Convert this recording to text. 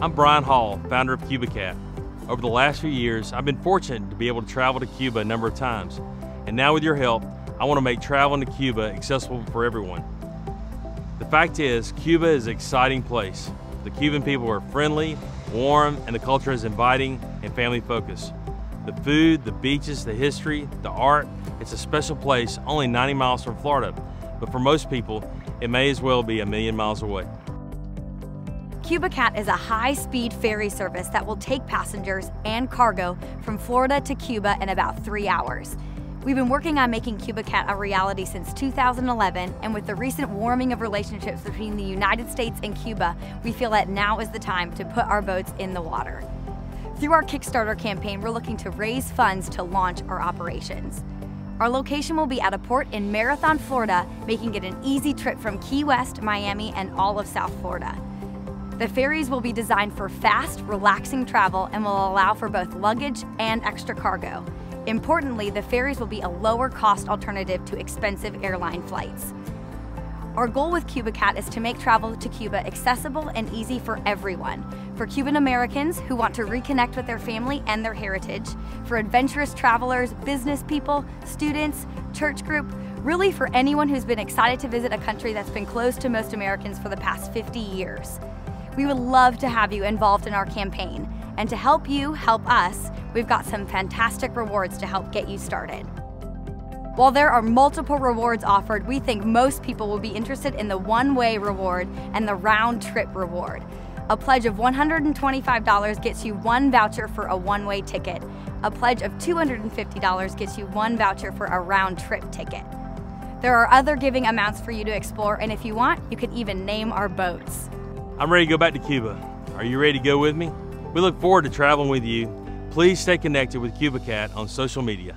I'm Brian Hall, founder of CubaCat. Over the last few years, I've been fortunate to be able to travel to Cuba a number of times. And now with your help, I want to make traveling to Cuba accessible for everyone. The fact is, Cuba is an exciting place. The Cuban people are friendly, warm, and the culture is inviting and family focused. The food, the beaches, the history, the art, it's a special place only 90 miles from Florida. But for most people, it may as well be a million miles away. CubaCat is a high-speed ferry service that will take passengers and cargo from Florida to Cuba in about 3 hours. We've been working on making CubaCat a reality since 2011, and with the recent warming of relationships between the United States and Cuba, we feel that now is the time to put our boats in the water. Through our Kickstarter campaign, we're looking to raise funds to launch our operations. Our location will be at a port in Marathon, Florida, making it an easy trip from Key West, Miami, and all of South Florida. The ferries will be designed for fast, relaxing travel and will allow for both luggage and extra cargo. Importantly, the ferries will be a lower-cost alternative to expensive airline flights. Our goal with CubaCat is to make travel to Cuba accessible and easy for everyone. For Cuban Americans who want to reconnect with their family and their heritage, for adventurous travelers, business people, students, church group, really for anyone who's been excited to visit a country that's been closed to most Americans for the past 50 years. We would love to have you involved in our campaign. And to help you help us, we've got some fantastic rewards to help get you started. While there are multiple rewards offered, we think most people will be interested in the one-way reward and the round-trip reward. A pledge of $125 gets you one voucher for a one-way ticket. A pledge of $250 gets you one voucher for a round-trip ticket. There are other giving amounts for you to explore, and if you want, you can even name our boats. I'm ready to go back to Cuba. Are you ready to go with me? We look forward to traveling with you. Please stay connected with CubaCat on social media.